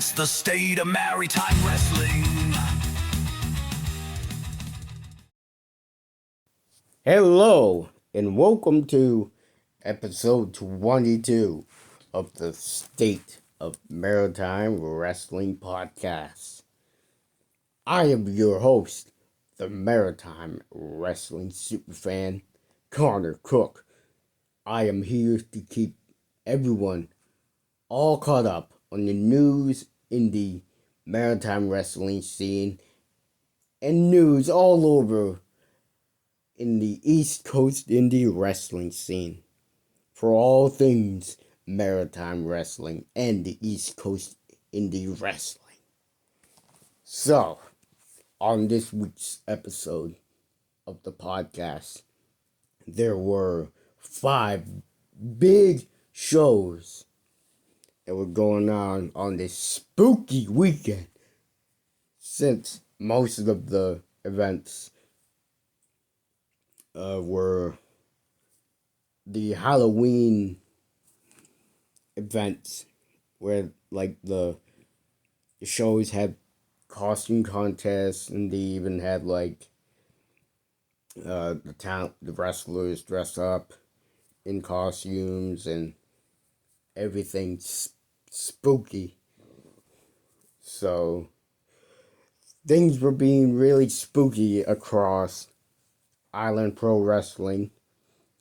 It's the state of Maritime Wrestling. Hello, and welcome to episode 22 of the State of Maritime Wrestling Podcast. I am your host, the Maritime Wrestling Superfan, Connor Cook. I am here to keep everyone all caught up on the news in the maritime wrestling scene and news all over in the East Coast indie wrestling scene. For all things maritime wrestling and the East Coast indie wrestling. So, on this week's episode of the podcast, there were 5 big shows that were going on this spooky weekend, since most of the events were the Halloween events, where like the shows had costume contests, and they even had like the wrestlers dressed up in costumes and everything spooky. So things were being really spooky across Island Pro Wrestling.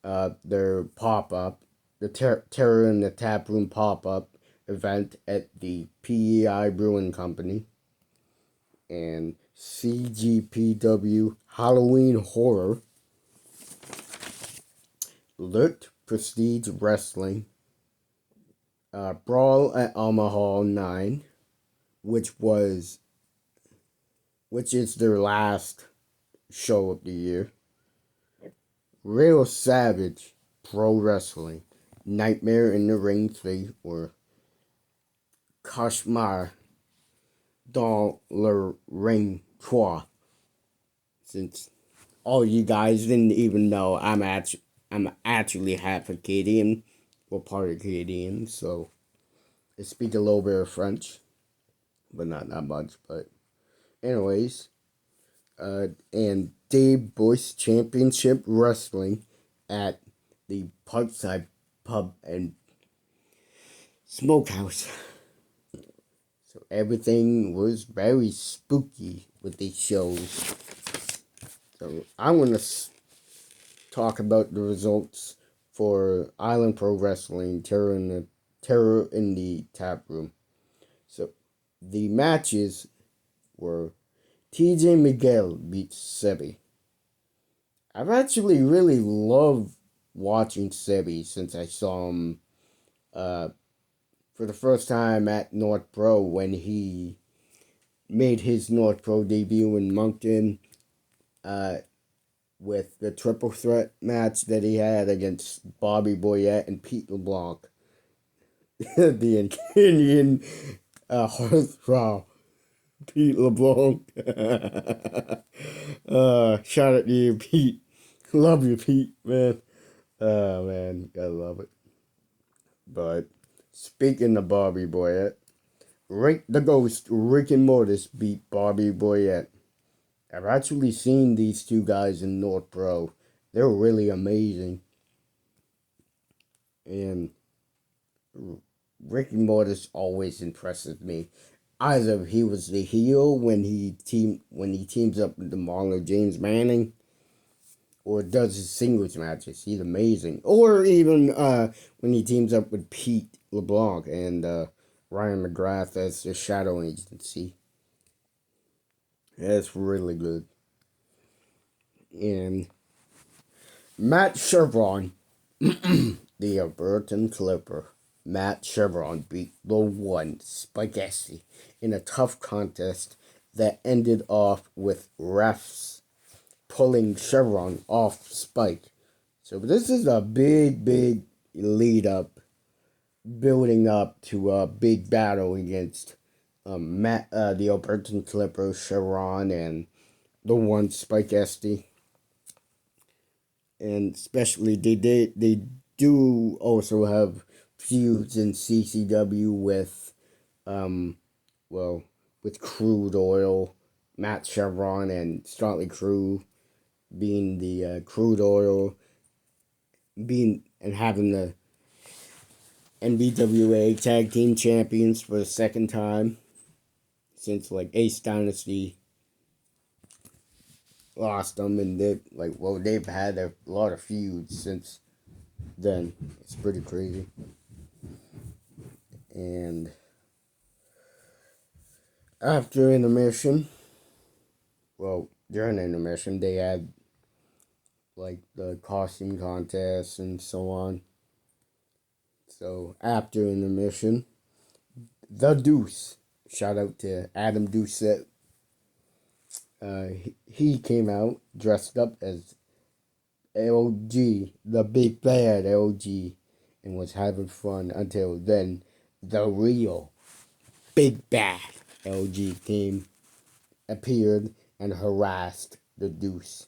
Their pop-up, the Terror in the Tap Room pop-up event at the PEI Brewing Company, and CGPW Halloween Horror, Lit Prestige Wrestling, Brawl at Omaha 9, which is their last show of the year, Real Savage Pro Wrestling, Nightmare in the Ring 3, or Cauchemar dans le Ring 3. Since all you guys didn't even know, I'm actually half Acadian, or part Acadian, so I speak a little bit of French, but not that much. But anyways, and Dave Bush Championship Wrestling at the Parkside Pub and Smokehouse. So everything was very spooky with these shows. So I'm going to talk about the results for Island Pro Wrestling Terror in the Tap Room. So the matches were TJ Miguel beats Sebi. I've actually really loved watching Sebi since I saw him for the first time at North Pro when he made his North Pro debut in Moncton with the triple threat match that he had against Bobby Boyette and Pete LeBlanc. The Indian heartthrob, Pete LeBlanc. Shout out to you, Pete. Love you, Pete, man. Oh, man, I love it. But speaking of Bobby Boyette, Rick the Ghost, Rick and Mortis beat Bobby Boyette. I've actually seen these two guys in North Pro. They're really amazing. And Rick and Mortis always impresses me. Either he was the heel when he teams up with the Marlon James Manning, or does his singles matches. He's amazing. Or even when he teams up with Pete LeBlanc and Ryan McGrath as the Shadow Agency. That's really good. And Matt Chevron, the Albertan Clipper, Matt Chevron beat the one Spaghetti in a tough contest that ended off with refs pulling Chevron off Spike. So this is a big lead up, building up to a big battle against the Albertan Clipper, Chevron, and the one Spike Esty. And especially they do also have feuds in CCW with well, with crude oil, Matt Chevron and Startley Crew being the crude oil, being and having the NBWA Tag Team Champions for the second time since like Ace Dynasty lost them, and they've had a lot of feuds since then. It's pretty crazy. And after intermission, well, during intermission, they had like the costume contest and so on. So after intermission, the Deuce, shout out to Adam Doucette. He came out dressed up as LG, the big bad LG, and was having fun until then. The real big bad LG appeared and harassed the Deuce.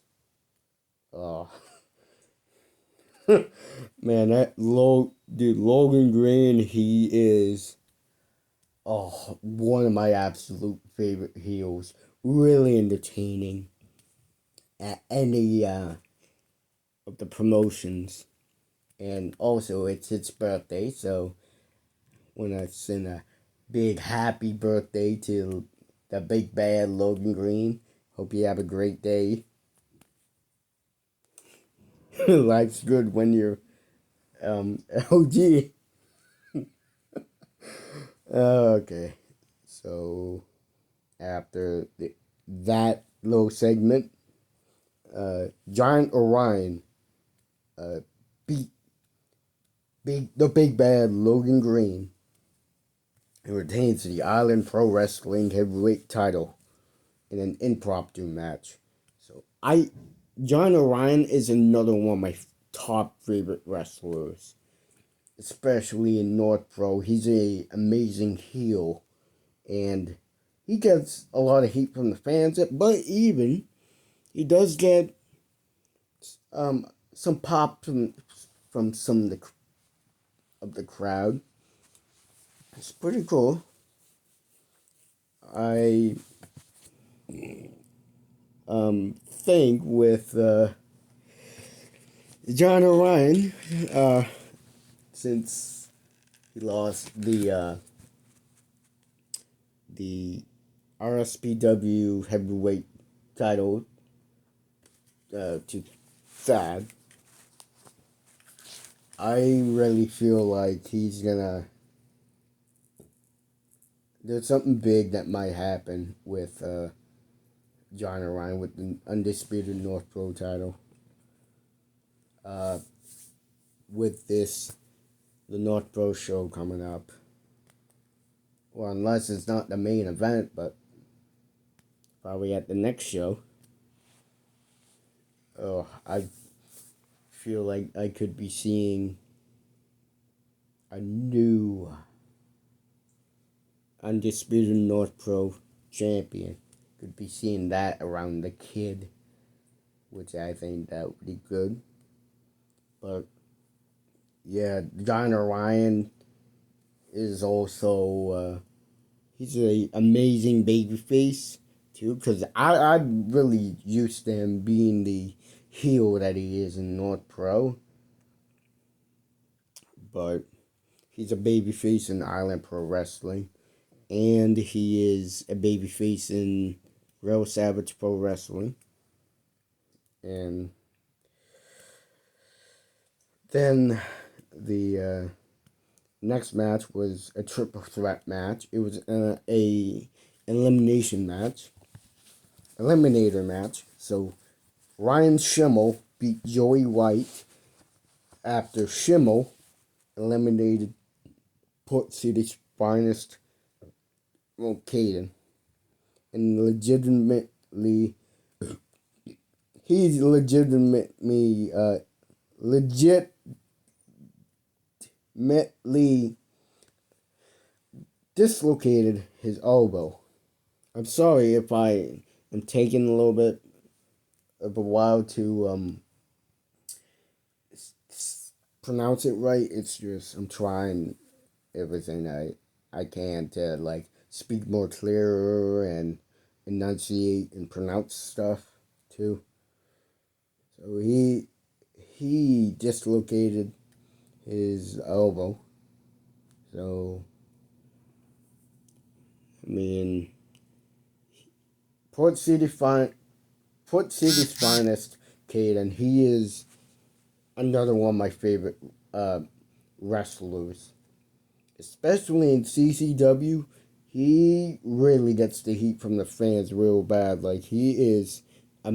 Oh, man, Logan Green, he is one of my absolute favorite heels. Really entertaining at any of the promotions. And also, it's his birthday, so want to send a big happy birthday to the big bad Logan Green. Hope you have a great day. Life's good when you're OG. Okay, so after that little segment, Giant Orion beat the big bad Logan Green and retains the Island Pro Wrestling Heavyweight title in an impromptu match. So John Orion is another one of my top favorite wrestlers, especially in North Pro. He's a amazing heel, and he gets a lot of heat from the fans. But even he does get some pop from some of the crowd. It's pretty cool. I think with John Orion, since he lost the RSPW heavyweight title to Thad, I really feel like there's something big that might happen with John Orion with the undisputed North Pro title. With the North Pro show coming up. Well, unless it's not the main event, but probably at the next show. Oh, I feel like I could be seeing a new undisputed North Pro champion. Could be seeing that around the kid, which I think that would be good. But yeah, John Orion is also he's a amazing babyface too, because I'm really used to him being the heel that he is in North Pro, but he's a babyface in Island Pro Wrestling, and he is a babyface in Real Savage Pro Wrestling, and then the next match was a triple threat match. It was a eliminator match. So Ryan Schimmel beat Joey White after Schimmel eliminated Port City's finest, well, Caden, and he's legitimately dislocated his elbow. I'm sorry if I am taking a little bit of a while to pronounce it right. It's just I'm trying everything I can to like speak more clearer and enunciate and pronounce stuff too. So he dislocated his elbow. So I mean, Port City Port City's finest, Caden. He is another one of my favorite wrestlers, especially in CCW. He really gets the heat from the fans real bad. Like he is an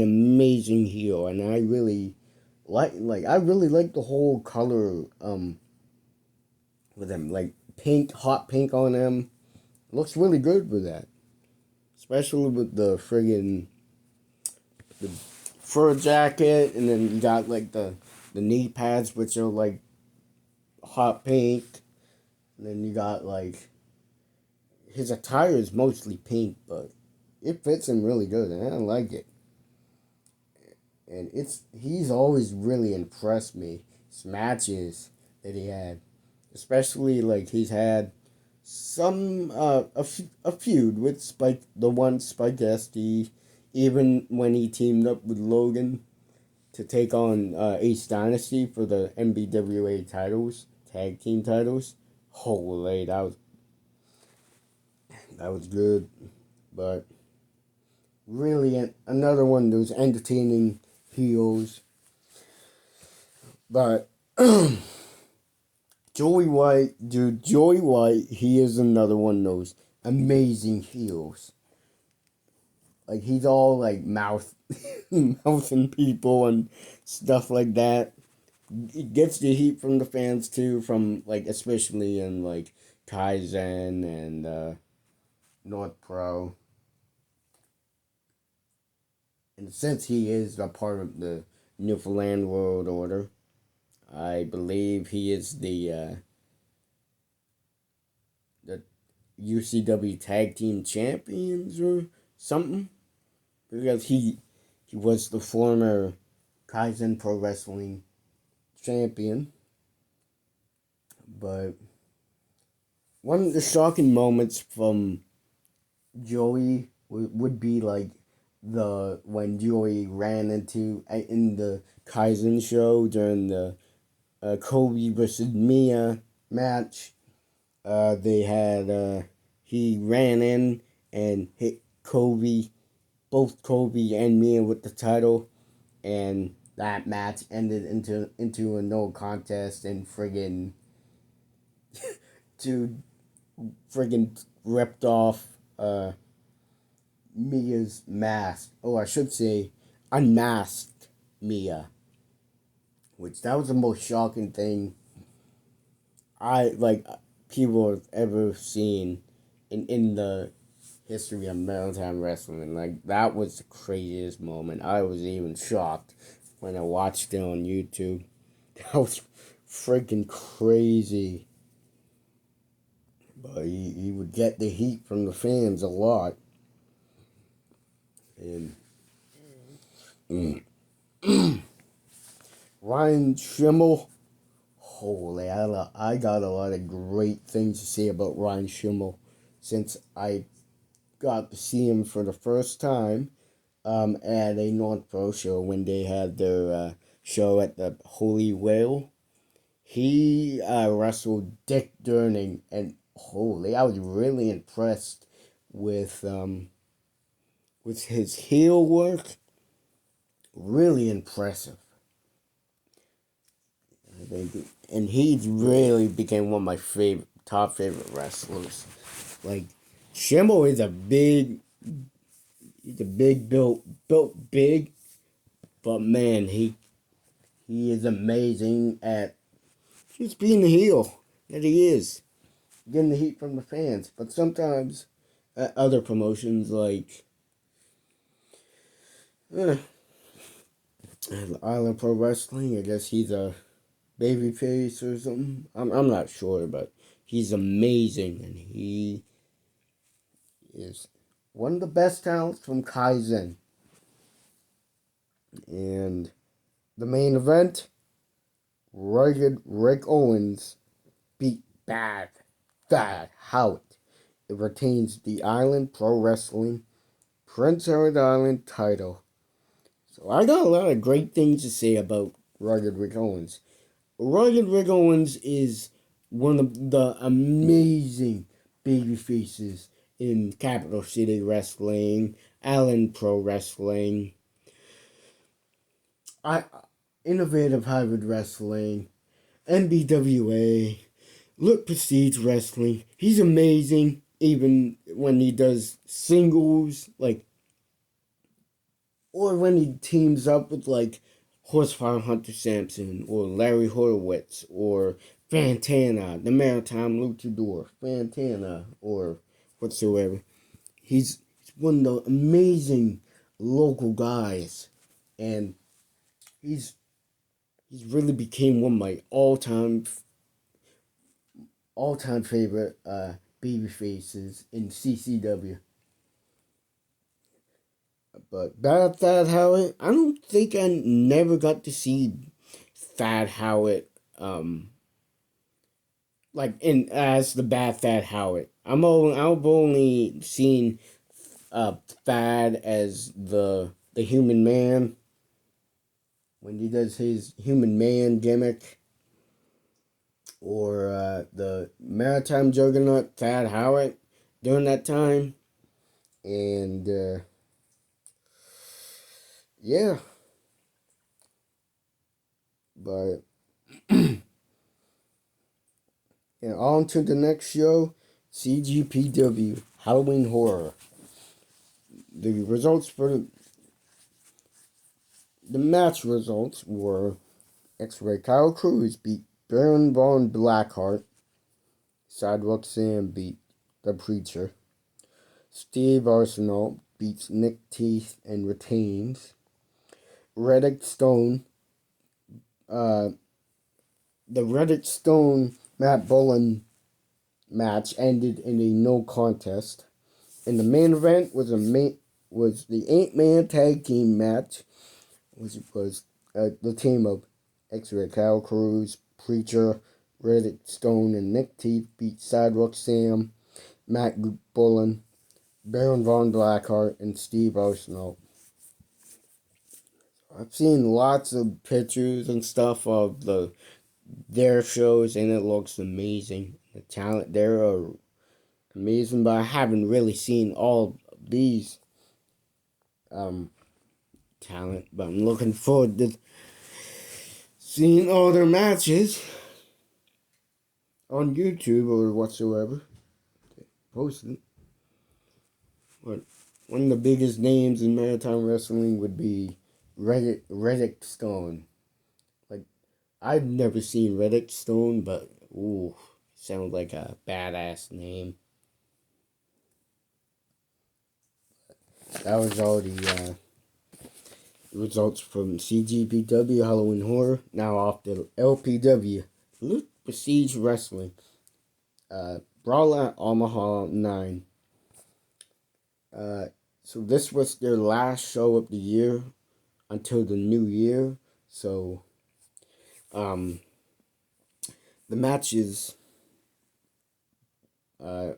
amazing heel, and I really like the whole color with him, like pink, hot pink on him. Looks really good with that, especially with the fur jacket, and then you got like the knee pads, which are like hot pink, and then you got like his attire is mostly pink, but it fits him really good, and I like it. And he's always really impressed me. His matches that he had, especially like he's had some a feud with Spike Esty, even when he teamed up with Logan to take on Ace Dynasty for the NBWA titles, tag team titles. Holy, that was good, but really another one of those entertaining heels. But Joey White, he is another one of those amazing heels. Like he's all like mouthing people and stuff like that. It gets the heat from the fans too, from like especially in like Kaizen and North Pro. And since he is a part of the Newfoundland World Order, I believe he is the UCW Tag Team Champions or something, because he was the former Kaizen Pro Wrestling champion. But one of the shocking moments from Joey would be like the when Joey ran into in the Kaizen show during the Kobe versus Mia match. They had he ran in and hit both Kobe and Mia with the title, and that match ended into a no contest, and to friggin' ripped off Mia's mask. Oh, I should say unmasked Mia, which that was the most shocking thing I like people have ever seen in the history of Maritime wrestling. Like that was the craziest moment. I was even shocked when I watched it on YouTube. That was freaking crazy. But he would get the heat from the fans a lot. And Ryan Schimmel, holy, I got a lot of great things to say about Ryan Schimmel since I got to see him for the first time at a North Pro show when they had their show at the Holy Whale. He wrestled Dick Durning, and holy, I was really impressed with his heel work. Really impressive. And he really became one of my top favorite wrestlers. Like Schimmel is he's a big built big, but man, he is amazing at just being the heel that he is, getting the heat from the fans. But sometimes at other promotions like Island Pro Wrestling, I guess he's a babyface or something. I'm not sure, but he's amazing, and he is one of the best talents from Kaizen. And the main event, rugged Rick Owens beat Bad Howard it retains the Island Pro Wrestling Prince Edward Island title. So I got a lot of great things to say about Rugged Rick Owens. Rugged Rick Owens is one of the amazing baby faces in Capital City Wrestling, Allen Pro Wrestling, I Innovative Hybrid Wrestling, NBWA, Look Prestige Wrestling. He's amazing even when he does singles, like, or when he teams up with like Horsepower Hunter Sampson or Larry Horowitz or Fantana, the Maritime Luchador, Fantana or whatsoever. He's one of the amazing local guys, and he's really became one of my all time favorite baby faces in CCW. But about Thad Howard, I don't think I never got to see Thad Howard, like in as the bad Thad Howard. I've only seen Thad as the Human Man when he does his Human Man gimmick, or the Maritime Juggernaut Thad Howard during that time, and yeah, but and on to the next show, CGPW Halloween Horror. The results for the match results were X-Ray Kyle Cruz beat Baron Von Blackheart. Sidewalk Sam beat The Preacher. Steve Arsenal beats Nick Teeth and retains. Reddick Stone, uh, the Reddick Stone Matt Bullen match ended in a no contest. And the main event was the 8-man tag team match, which was the team of X-Ray Kyle Cruz, Preacher, Reddick Stone, and Nick Teeth beat Sidewalk Sam, Matt Bullen, Baron Von Blackheart, and Steve Arsenal. I've seen lots of pictures and stuff of their shows, and it looks amazing. The talent there are amazing, but I haven't really seen all these talent. But I'm looking forward to seeing all their matches on YouTube or whatsoever posted. But one of the biggest names in Maritime Wrestling would be Reddick Stone. Like, I've never seen Reddick Stone, but ooh, sounds like a badass name. That was all the results from CGPW Halloween Horror. Now off to LPW, Loot Prestige Wrestling. Brawl at Omaha 9. So this was their last show of the year until the new year. So, the matches,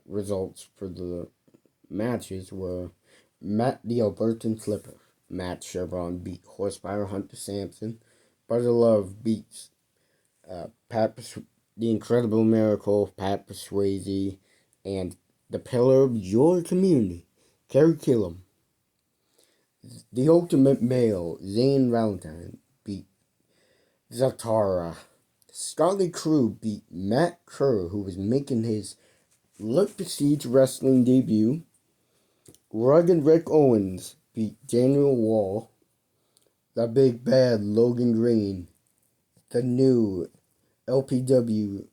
results for the matches were Matt the Albertan Clipper. Matt Chevron beat Horsepower Hunter Sampson. Brother Love beats the Incredible Miracle, Pat Swayze, and the pillar of your community, Kerry Killam. The Ultimate Male, Zane Valentine, beat Zatara. Scotty Crew beat Matt Kerr, who was making his Look Prestige Wrestling debut. Rugged Rick Owens beat Daniel Wall. The Big Bad Logan Green, the new LPW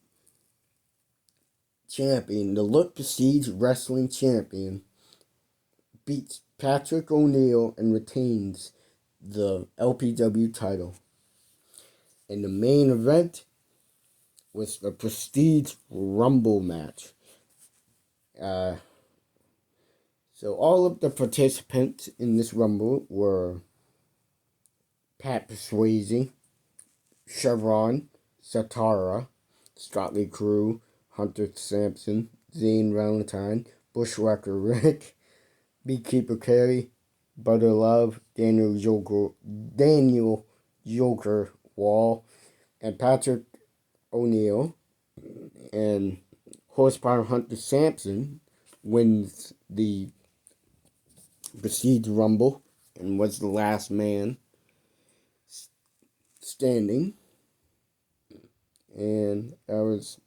champion, the Look Prestige Wrestling champion, beats Patrick O'Neal and retains the LPW title. And the main event was the Prestige Rumble match. So all of the participants in this Rumble were Pat Swayze, Chevron, Satara, Scotty Crew, Hunter Sampson, Zane Valentine, Bushwhacker Rick, Beekeeper Carey, Butter Love, Daniel Joker Wall, and Patrick O'Neill. And Horsepower Hunter Sampson wins the Prestige Rumble and was the last man standing. And that was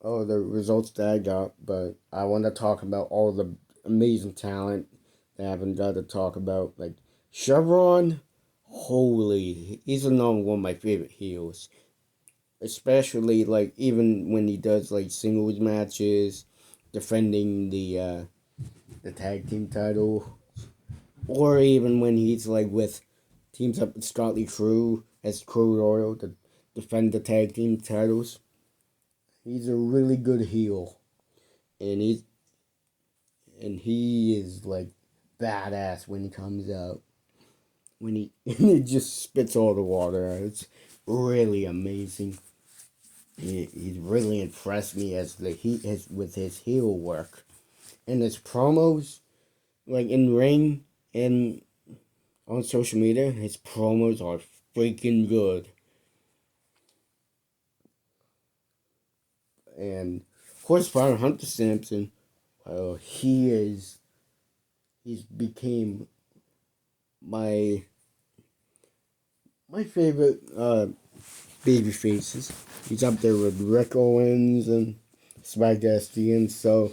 all the results that I got. But I want to talk about all the amazing talent that I haven't got to talk about. Like Chevron, holy, he's another one of my favorite heels. Especially like even when he does like singles matches, defending the tag team title, or even when he's like with teams up with Scotty Crew as Crew Royal to defend the tag team titles. He's a really good heel, and he is like badass when he comes out. When he he just spits all the water out. It's really amazing. He's really impressed me with his heel work and his promos, like in ring and on social media. His promos are freaking good. And Horsepower Hunter Sampson, he's became my favorite baby faces. He's up there with Rick Owens and Spike Estienne. So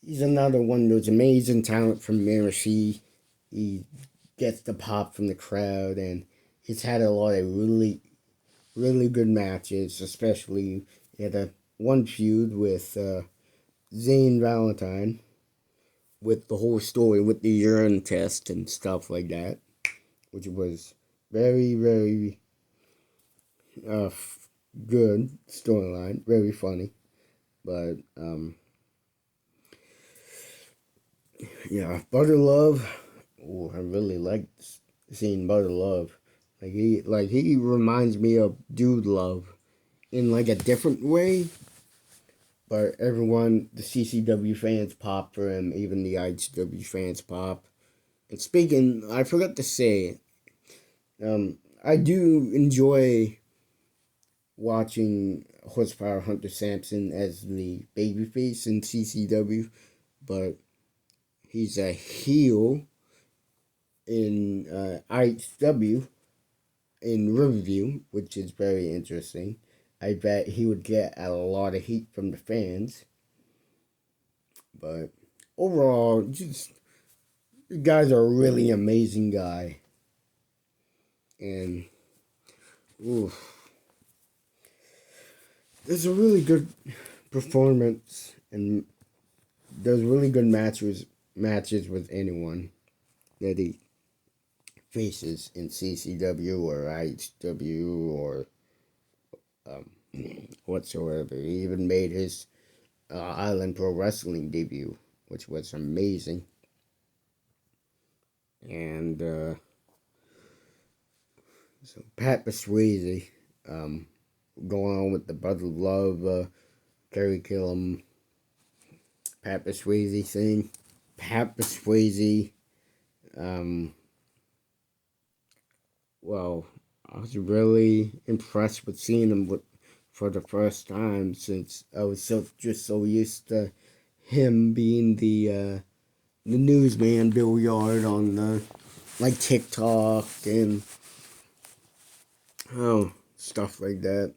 he's another one of those amazing talent from Marashi. He gets the pop from the crowd, and he's had a lot of really good matches. Especially he had one feud with Zane Valentine, with the whole story with the urine test and stuff like that, which was very uh, good storyline, very funny. But yeah, Butter Love. Oh, I really like seeing Butter Love. He reminds me of Dude Love in like a different way. But everyone, the CCW fans pop for him, even the IHW fans pop. And speaking, I forgot to say, I do enjoy watching Horsepower Hunter Sampson as the babyface in CCW, but he's a heel in IHW in Riverview, which is very interesting. I bet he would get a lot of heat from the fans, but overall, just the guy's a really amazing guy, and oof, there's a really good performance and does really good matches with anyone that he faces in CCW or IHW or um, whatsoever. He even made his Island Pro Wrestling debut, which was amazing. And so Pat Swayze, going on with the Brother Love, Kerry Killam, Pat Swayze thing. Pat Swayze, well, I was really impressed with seeing him for the first time, since I was so used to him being the newsman Bill Yard on the like TikTok and stuff like that.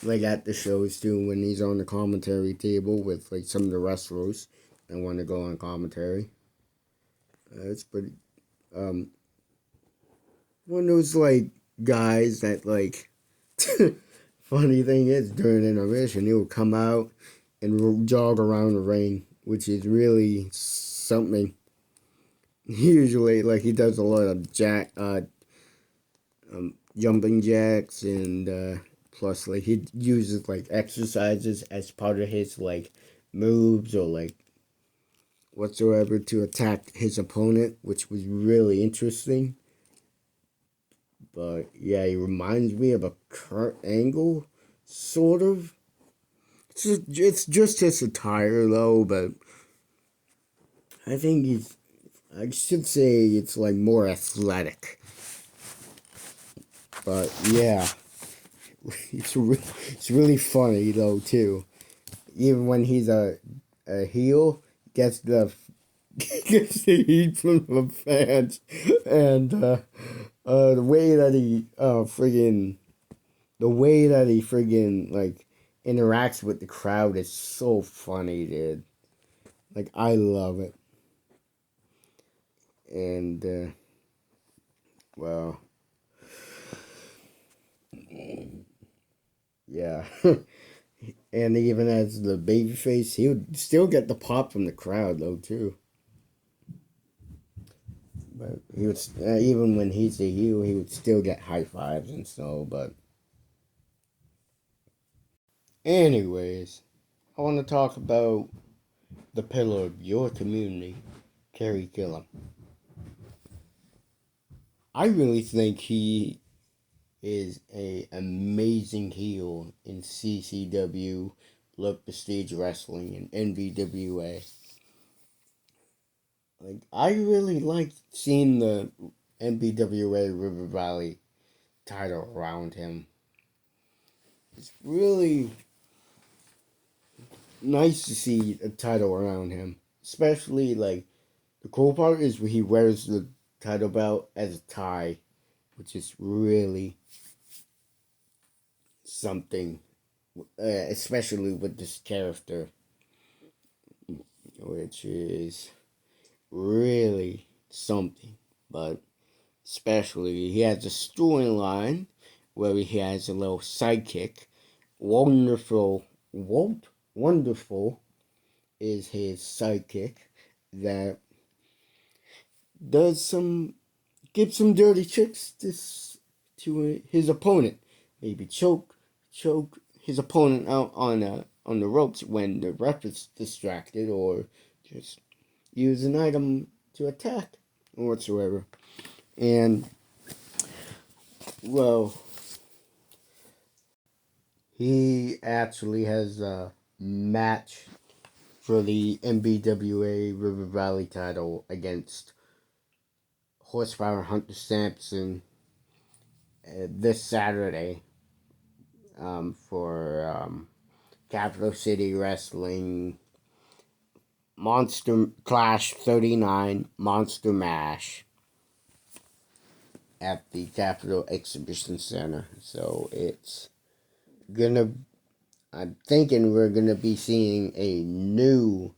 Like at the shows too, when he's on the commentary table with like some of the wrestlers that want to go on commentary. It's pretty one of those like guys that like funny thing is during intermission he will come out and jog around the ring, which is really something. Usually like he does a lot of jumping jacks and plus like he uses like exercises as part of his like moves or like whatsoever to attack his opponent, which was really interesting. But yeah, he reminds me of a Kurt Angle, sort of. It's just his attire though, but I think I should say it's like more athletic. But yeah, it's really funny though too. Even when he's a heel, gets the gets the heat from the fans, and the way that he friggin' like interacts with the crowd is so funny, dude. Like I love it, and well, yeah. And even as the babyface, he would still get the pop from the crowd though too. But he would even when he's a heel, he would still get high fives and so. But anyways, I want to talk about the pillar of your community, Kerry Gillum. I really think he is a amazing heel in CCW, Look Prestige Wrestling, and NVWA. Like I really like seeing the NBWA River Valley title around him. It's really nice to see a title around him. Especially like the cool part is where he wears the title belt as a tie, which is really something. Especially with this character, which is really something. But especially he has a storyline where he has a little sidekick. Wonderful, wonderful is his sidekick that does some gives some dirty tricks to his opponent. Maybe choke his opponent out on the ropes when the ref is distracted, or just use an item to attack or whatsoever. And well, he actually has a match for the MBWA River Valley title against Horsepower Hunter Sampson this Saturday for Capital City Wrestling Monster Clash 39 Monster Mash at the Capital Exhibition Center. So it's gonna, I'm thinking we're gonna be seeing a new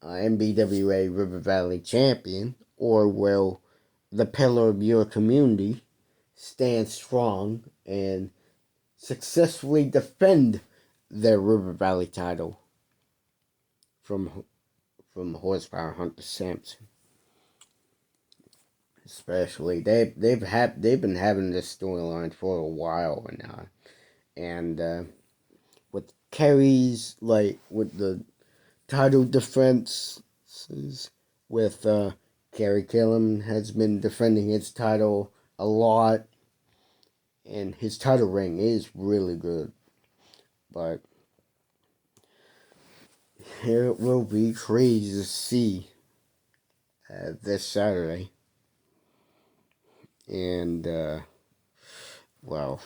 MBWA River Valley champion, or will the pillar of your community stand strong and successfully defend their River Valley title from Horsepower Hunter Sampson? Especially they've been having this storyline for a while now, and with Kerry's like with the title defenses with Kerry Gillum has been defending his title a lot, and his title ring is really good. But it will be crazy to see this Saturday. And, well,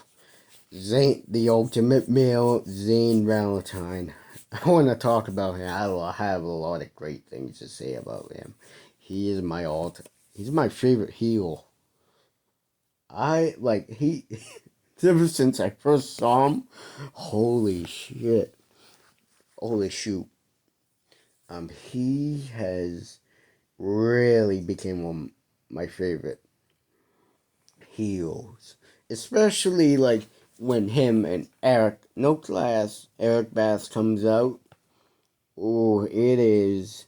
Zane, the ultimate male, Zane Valentine. I want to talk about him. I have a lot of great things to say about him. He is he's my favorite heel. I, like, ever since I first saw him, holy shit. Holy shoot. He has really became one of my favorite heels, especially like when him and Eric Bass comes out. Oh, it is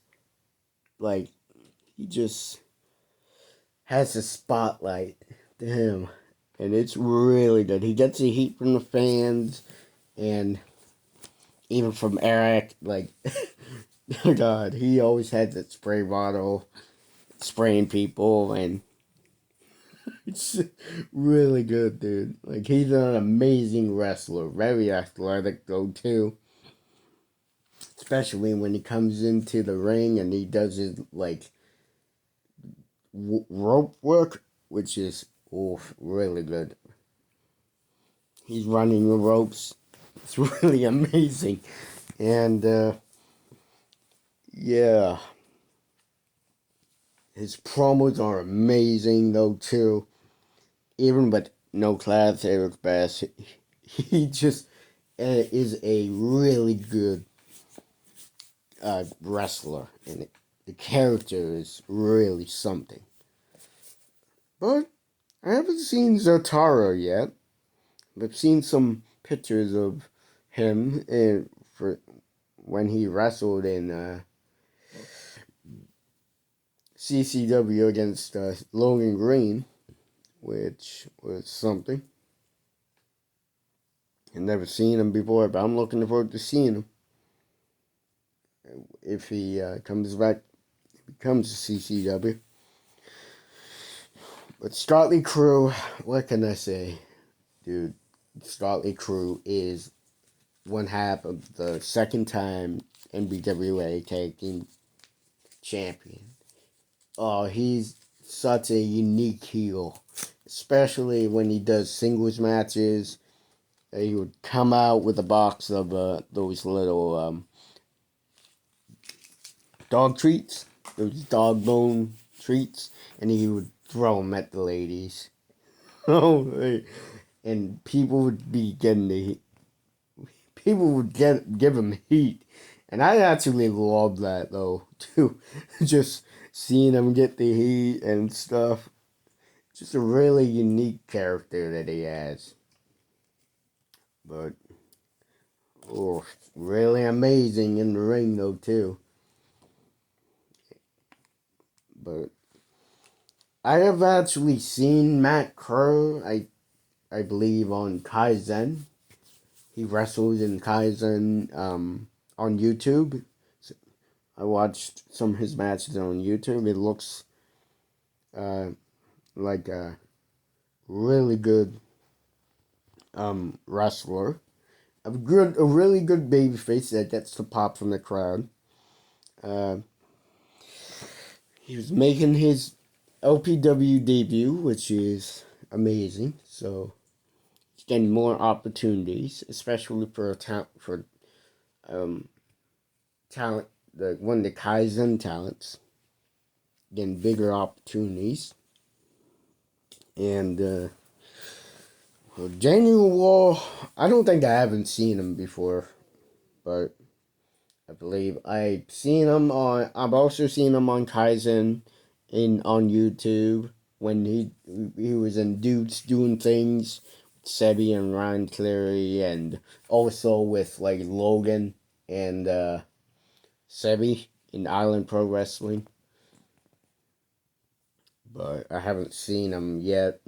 like he just has a spotlight to him, and it's really good. He gets the heat from the fans, and even from Eric. Like, oh God, he always had that spray bottle spraying people, and It's really good, dude. Like, he's an amazing wrestler. Very athletic, though, too. Especially when he comes into the ring and he does his, like, rope work, which is, really good. He's running the ropes. It's really amazing. And, yeah. His promos are amazing, though, too. Even with no class, Eric Bass, he just is a really good wrestler, and the character is really something. But I haven't seen Zotaro yet. I've seen some pictures of him for when he wrestled in CCW against Logan Green, which was something. I've never seen him before, but I'm looking forward to seeing him if he comes back, if he comes to CCW. But Startley Crew, what can I say? Dude, Startley Crew is one half of the second time NBWA Tag Team Champion. Oh, he's such a unique heel, especially when he does singles matches. He would come out with a box of those little dog treats, those dog bone treats, and he would throw them at the ladies. Oh, and people would be getting people would give him heat, and I actually love that though too. Just seeing him get the heat and stuff. Just a really unique character that he has. But really amazing in the ring though too. But I have actually seen Matt Kerr. I believe on Kaizen. He wrestles in Kaizen on YouTube. So I watched some of his matches on YouTube. It looks like a really good wrestler. A really good babyface that gets the pop from the crowd. Uh, he was making his LPW debut, which is amazing. So he's getting more opportunities, especially for um, talent, one of the Kaizen talents, getting bigger opportunities. And Daniel Wall, I don't think I haven't seen him before, but I believe I've seen him on. I've also seen him on Kaizen, on YouTube when he was in Dudes Doing Things, Sebi and Ryan Cleary, and also with like Logan and Sebi in Island Pro Wrestling. But I haven't seen him yet.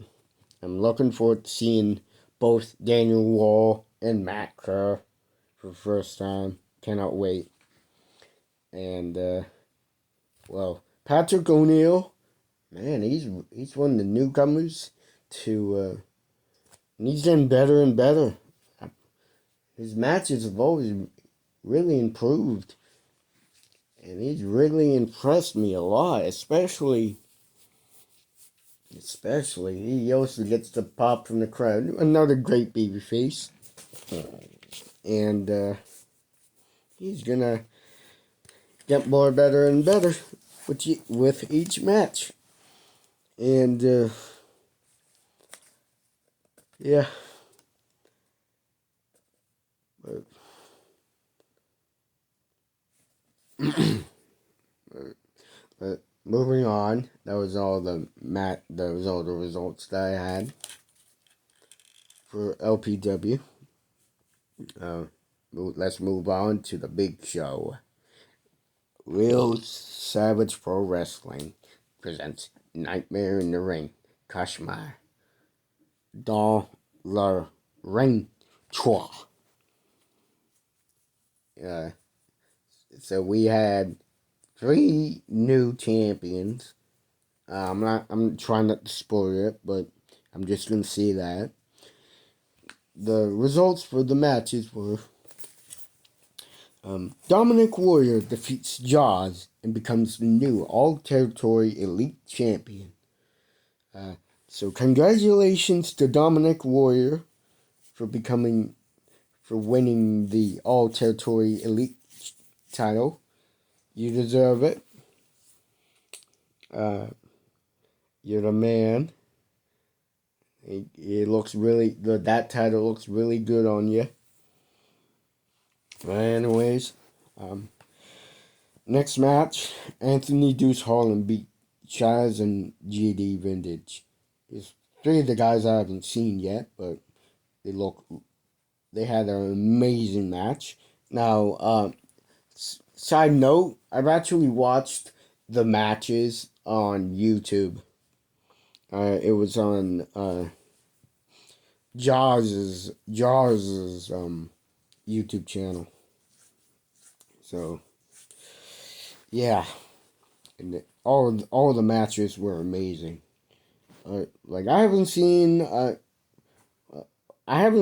I'm looking forward to seeing both Daniel Wall and Matt Kerr for the first time. Cannot wait. And Patrick O'Neal, man, he's one of the newcomers to, and he's getting better and better. His matches have always really improved, and he's really impressed me a lot. Especially he also gets the pop from the crowd. Another great babyface, and he's gonna get more better and better with each match. And yeah, but, but moving on. That was all the results that I had for LPW. Let's move on to the big show. Real Savage Pro Wrestling presents Nightmare in the Ring. Kashmir. Dans le Ring 3. So we had 3 new champions I'm trying not to spoil it, but I'm just gonna say that the results for the matches were Dominic Warrior defeats Jaws and becomes the new All Territory Elite Champion. So congratulations to Dominic Warrior for winning the All Territory Elite title. You deserve it. You're the man. It looks really good. That title looks really good on you. Anyways, next match, Anthony Deuce Harlan beat Chaz and GD Vintage. It's three of the guys I haven't seen yet, but they had an amazing match. Now, side note, I've actually watched the matches on YouTube. It was on Jars's YouTube channel. So yeah, and all the matches were amazing. Like I haven't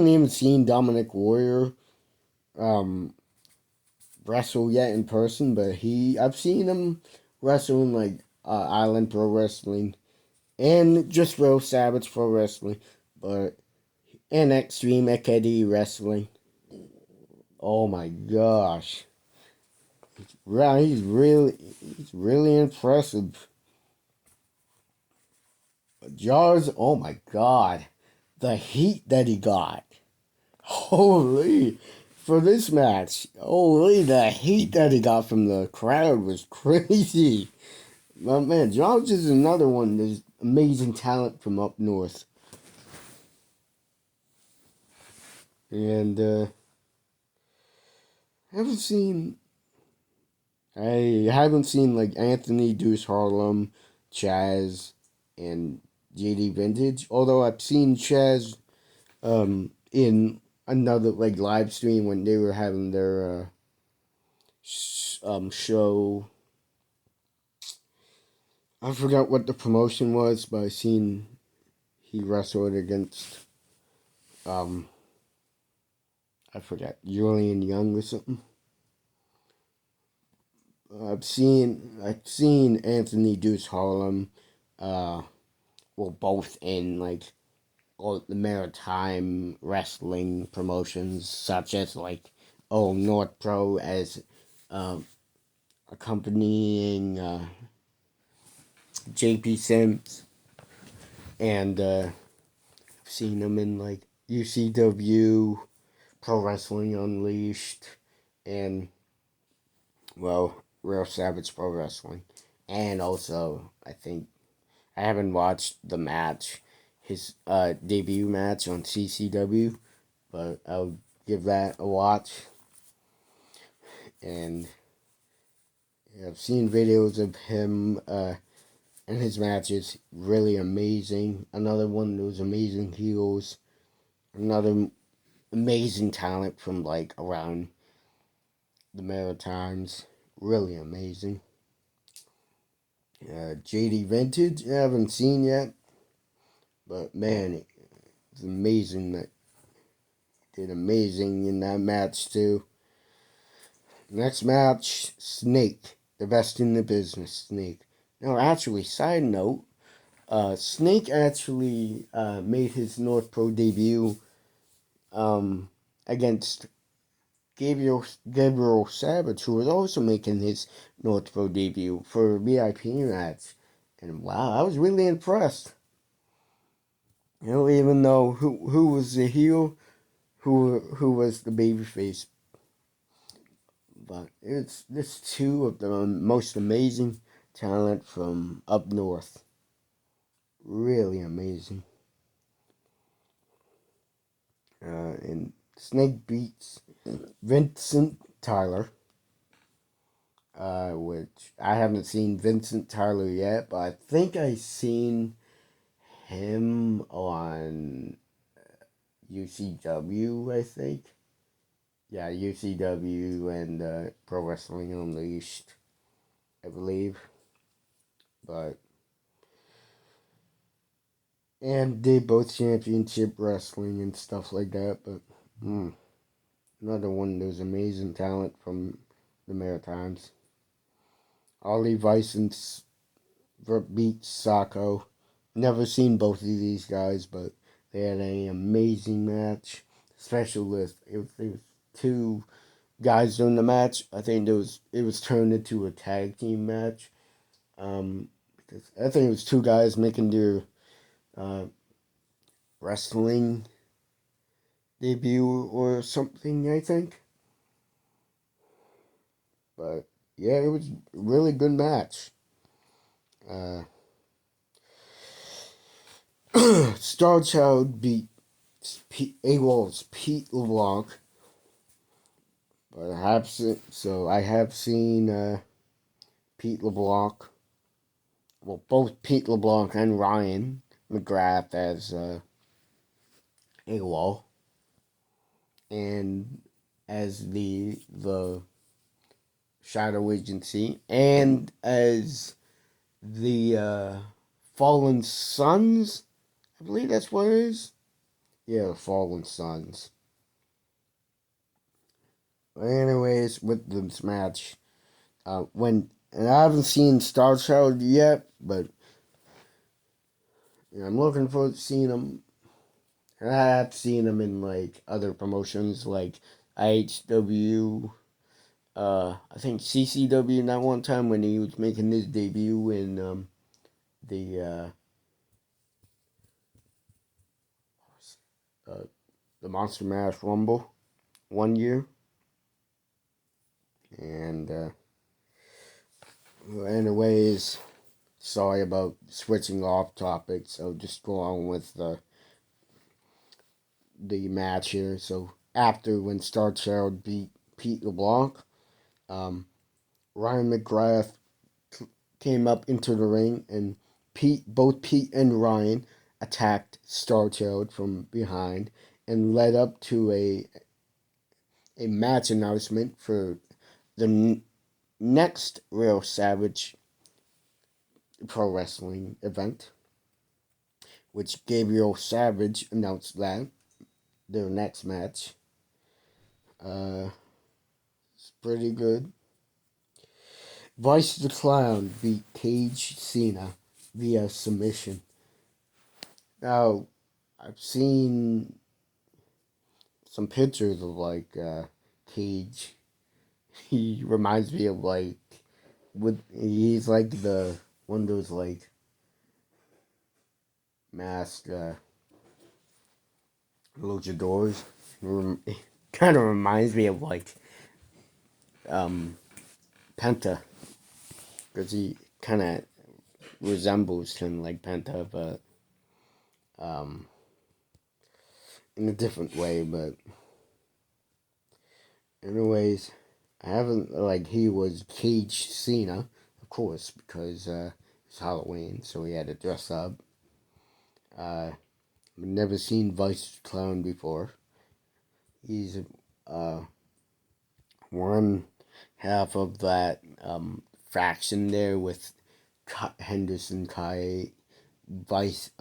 even seen Dominic Warrior wrestle yet in person, but I've seen him wrestle in like Island Pro Wrestling and just Real Savage Pro Wrestling, but and Extreme Ekedi Wrestling. Oh my gosh. Wow, he's really impressive. Jars, oh my god. The heat that he got. Holy, for this match. Holy, the heat that he got from the crowd was crazy. My man, Jars is another one that's amazing talent from up north. And haven't seen I haven't seen like Anthony Deuce Harlem, Chaz, and JD Vintage. Although I've seen Chaz in another like live stream when they were having their show. I forgot what the promotion was, but I seen he wrestled against I forgot Julian Young or something. I've seen Anthony Deuce Harlem, both in like all the maritime wrestling promotions, such as like North Pro as accompanying JP Sims, and I've seen him in like UCW, Pro Wrestling Unleashed, and Real Savage Pro Wrestling, and also I think I haven't watched the match, his debut match on CCW, but I'll give that a watch. And I've seen videos of him and his matches, really amazing. Another one of those amazing heels. Another amazing talent from like around the Maritimes. Really amazing. JD Vintage, I haven't seen yet, but man, it's amazing that did amazing in that match too. Next match, Snake, the best in the business, Snake. Now, actually, side note, Snake actually made his North Pro debut against Gabriel Savage, who was also making his North Pro debut for a VIP match. And wow, I was really impressed. Even though who was the heel, who was the babyface. But it's this two of the most amazing talent from up north. Really amazing. And Snake beats Vincent Tyler, which I haven't seen Vincent Tyler yet, but I think I seen him on UCW, I think. Yeah, UCW and Pro Wrestling Unleashed, I believe. But and did both championship wrestling and stuff like that. But another one of those amazing talent from the Maritimes. Ollie Bison beat Sacco. Never seen both of these guys, but they had an amazing match. Special list. It was two guys during the match. I think it was turned into a tag team match. Because I think it was two guys making their uh, wrestling debut or something. I think, but yeah, it was a really good match. Uh, Star Child beat AWOL's Pete LeBlanc, but I have seen Pete LeBlanc. Well, both Pete LeBlanc and Ryan McGrath as AWOL, and as the Shadow Agency, and as the Fallen Sons. I believe that's what it is. Yeah, the Fallen Sons. Anyways, with this match, and I haven't seen Star Child yet, but I'm looking forward to seeing them. And I have seen them in like other promotions like IHW. I think CCW that one time when he was making his debut in the uh, the Monster Mash Rumble one year, and anyways, sorry about switching off topic, so just go on with the match here. So after when Star Child beat Pete LeBlanc, um, Ryan McGrath came up into the ring, and both Pete and Ryan attacked Star Child from behind and led up to a match announcement for the next Real Savage Pro Wrestling event, which Gabriel Savage announced that their next match. It's pretty good. Vice the Clown beat Cage Cena via submission. Now, I've seen some pictures of like Cage. He reminds me of like he's like the one of those like masked luchadors. It kind of reminds me of like um, Penta, because he kind of resembles him like Penta, but um, in a different way. But anyways, I haven't like he was Cage Cena, of course, because it's Halloween, so he had to dress up. I've never seen Vice Clown before. He's one half of that faction there with Henderson Kai, Vice,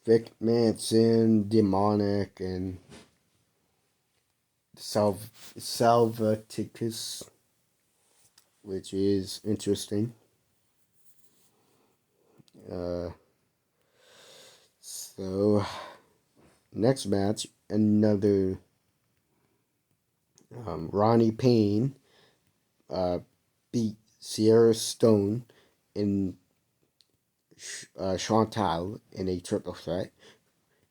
Vic Manson, Demonic, and Salvaticus, which is interesting. Uh, so, next match, another Ronnie Payne beat Sierra Stone in Chantal in a triple threat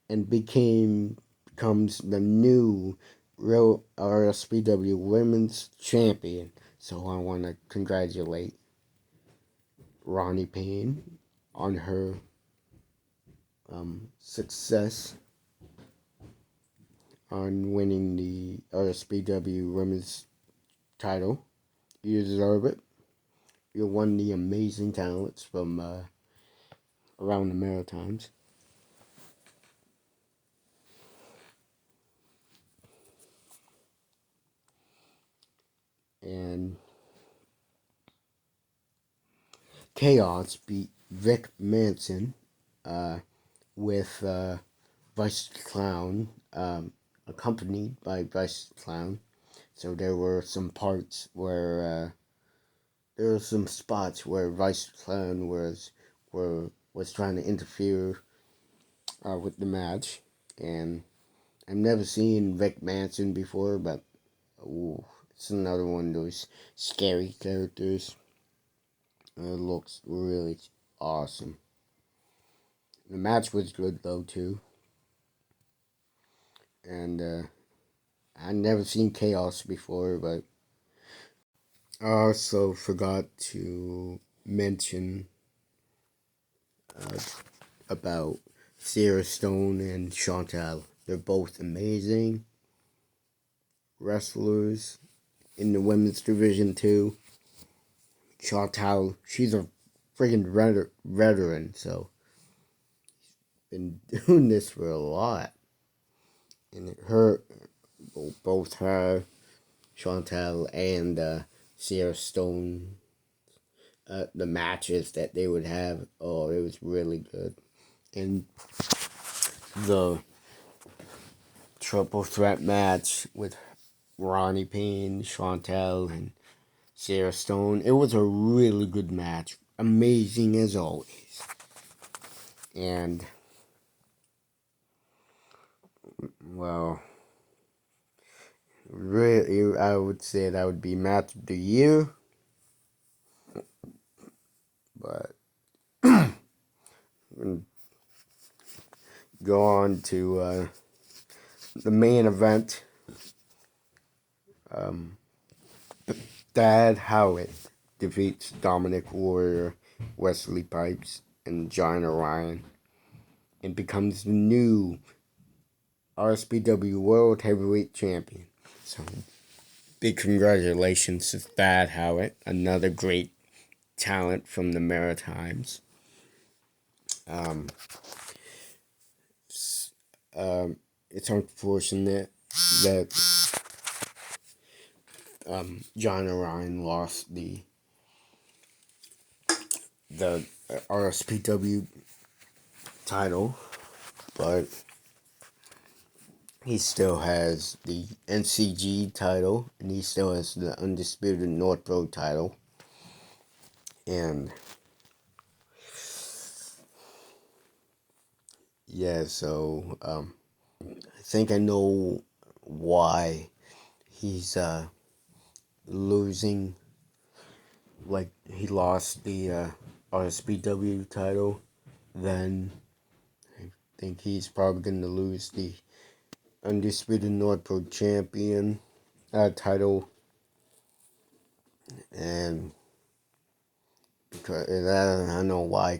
and becomes the new real RSPW Women's Champion. So I want to congratulate Ronnie Payne on her success on winning the RSPW Women's title. You deserve it. You're one of the amazing talents from around the Maritimes. And Chaos beat Vic Manson with Vice Clown, accompanied by Vice Clown. So there were some parts where there were some spots where Vice Clown was trying to interfere with the match, and I've never seen Vic Manson before, but ooh, it's another one of those scary characters. It looks really awesome. The match was good though too, and I've never seen Chaos before, but I also forgot to mention about Sarah Stone and Chantal. They're both amazing wrestlers in the women's division too. Chantal, she's a friggin' veteran, so been doing this for a lot. And both her, Chantal, and Sarah Stone, the matches that they would have, oh, it was really good. And the triple threat match with Ronnie Payne, Chantal, and Sarah Stone, it was a really good match. Amazing as always. And, well, really, I would say that would be match of the year. But go on to the main event. Thad Howard defeats Dominic Warrior, Wesley Pipes, and John Orion, and becomes the new RSPW World Heavyweight Champion. So, big congratulations to Thad Howard, another great talent from the Maritimes. It's unfortunate that John Orion lost the RSPW title, but he still has the NCG title, and he still has the Undisputed North Pro title. And yeah, so I think I know why he's losing. Like, he lost the RSPW title, then I think he's probably going to lose the Undisputed North Pro Champion title, and because I know why,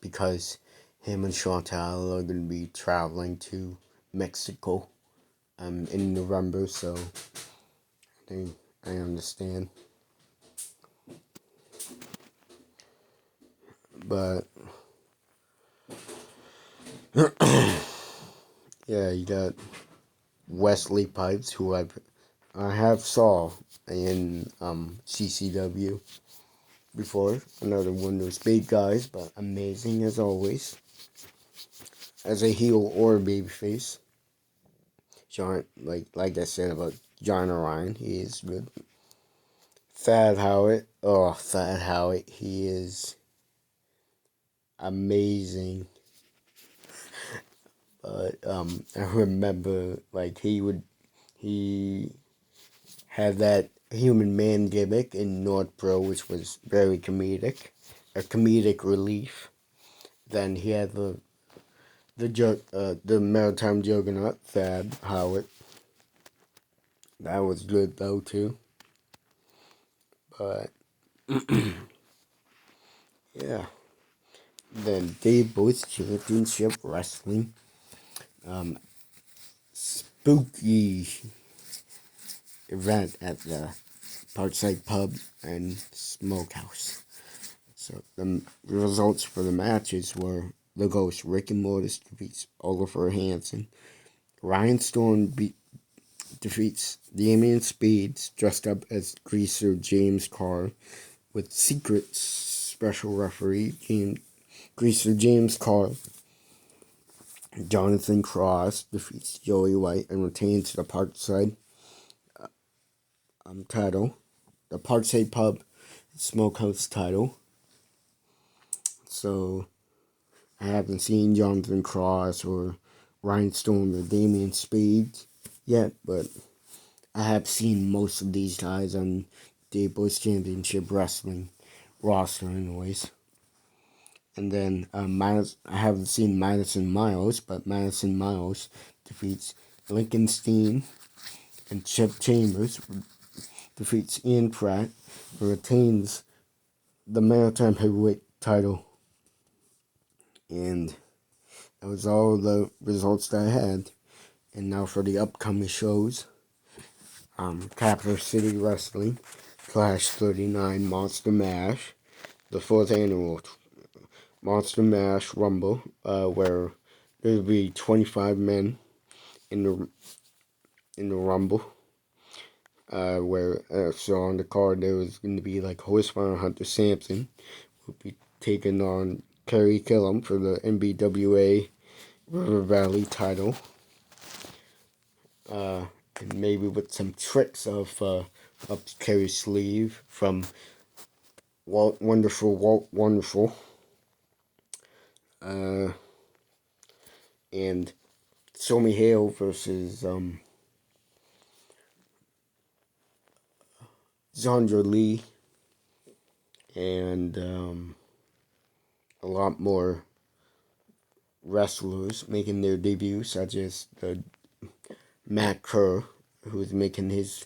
because him and Chantal are going to be traveling to Mexico in November, so I understand. But yeah, you got Wesley Pipes, who I have saw in CCW before. Another one of those big guys, but amazing as always. As a heel or a babyface. John, like I said about John Orion, he is good. Thad Howard, he is amazing. But I remember he had that human man gimmick in North Pro, which was very comedic, a comedic relief. Then he had the Maritime Juggernaut, Thad Howard. That was good though too. But yeah. Then Dave Boy's Championship Wrestling. Spooky event at the Parkside Pub and Smokehouse. So the results for the matches were the Ghost Rick and Mortis defeats Oliver Hansen. Ryan Storm defeats Damian Speeds dressed up as Greaser James Carr with secret special referee Greaser James Carr, Jonathan Cross defeats Joey White and retains the Parkside title, the Parkside Pub Smokehouse title. So I haven't seen Jonathan Cross or Ryan Stone or Damian Speed yet, but I have seen most of these guys on the Boys Championship Wrestling roster, anyways. And then I haven't seen Madison Miles, but Madison Miles defeats Lincoln Steen, and Chip Chambers defeats Ian Pratt, who retains the Maritime Heavyweight title. And that was all the results that I had. And now for the upcoming shows. Capital City Wrestling, Clash 39 Monster Mash, the 4th annual Monster Mash Rumble, where there will be 25 men in the Rumble. So on the card there was going to be like Horsepower Hunter Sampson will be taking on Kerry Killam for the NBWA River Valley title. And maybe with some tricks of up Kerry's sleeve from Walt Wonderful. And Somi Hale versus Zandra Lee, and a lot more wrestlers making their debut, such as Matt Kerr, who is making his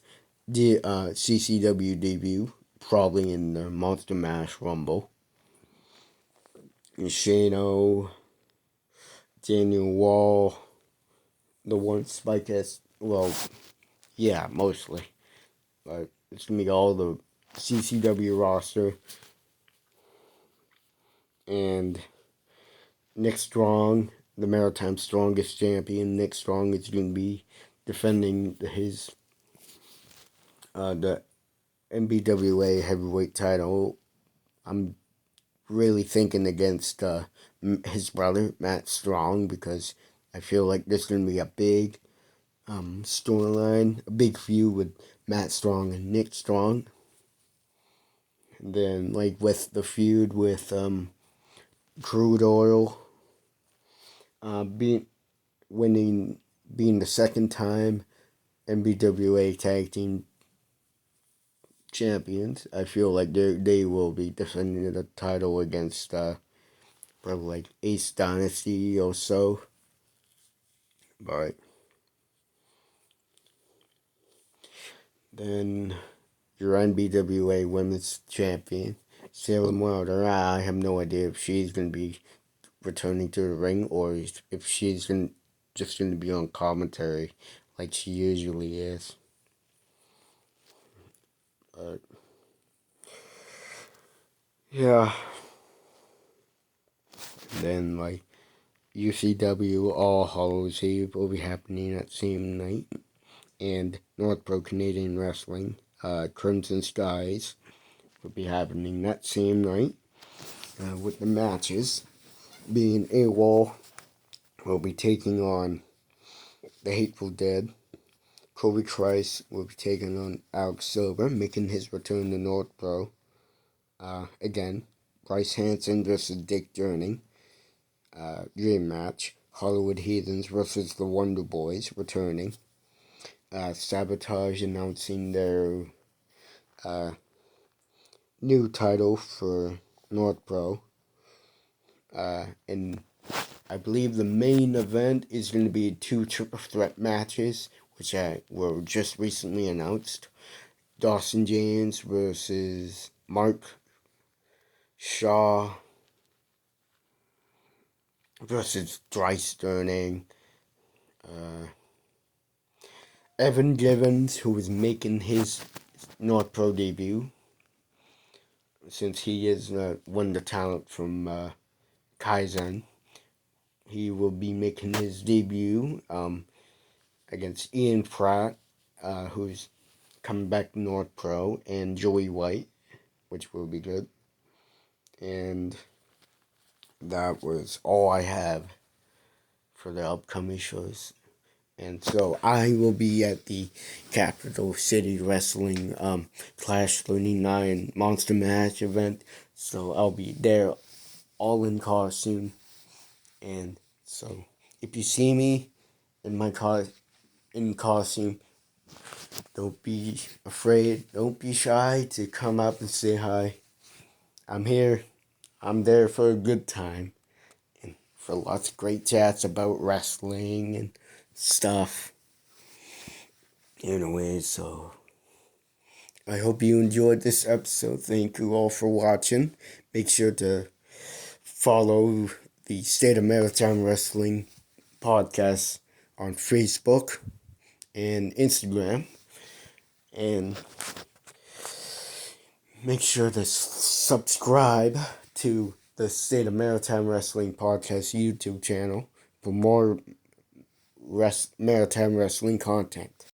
CCW debut, probably in the Monster Mash Rumble. And Shano, Daniel Wall, the one Spike S. Well, yeah, mostly. But it's going to be all the CCW roster. And Nick Strong, the Maritime Strongest Champion. Nick Strong is going to be defending his the NBWA Heavyweight title. I'm really thinking against his brother, Matt Strong, because I feel like there's going to be a big storyline, a big feud with Matt Strong and Nick Strong. And then, like, with the feud with Crude Oil being the second time NBWA Tag Team Champions, I feel like they will be defending the title against probably like Ace Dynasty or so. But then your NBWA Women's Champion, Salem Wilder, I have no idea if she's going to be returning to the ring or if she's just going to be on commentary like she usually is. But yeah. Then like UCW All Hallows Eve will be happening that same night, and North Pro Canadian Wrestling, Crimson Skies, will be happening that same night, with the matches being AWOL will be taking on the Hateful Dead. Kobe Christ will be taking on Alex Silver, making his return to North Pro. Again, Bryce Hansen versus Dick Durning. Dream match. Hollywood Heathens versus the Wonder Boys returning. Sabotage announcing their new title for North Pro. And I believe the main event is going to be 2 triple threat matches, which were just recently announced. Dawson James versus Mark Shaw versus Dry Sterling. Evan Givens, who is making his North Pro debut, since he is won the talent from Kaizen. He will be making his debut against Ian Pratt, who's coming back to North Pro, and Joey White, which will be good. And that was all I have for the upcoming shows. And so I will be at the Capital City Wrestling Clash 39 Monster Match event. So I'll be there all in costume. And so if you see me in my costume, don't be afraid, don't be shy to come up and say hi. I'm here. I'm there for a good time and for lots of great chats about wrestling and stuff. Anyway, so I hope you enjoyed this episode. Thank you all for watching. Make sure to follow the State of Maritime Wrestling podcast on Facebook and Instagram. And make sure to subscribe to the State of Maritime Wrestling podcast YouTube channel for more maritime wrestling content.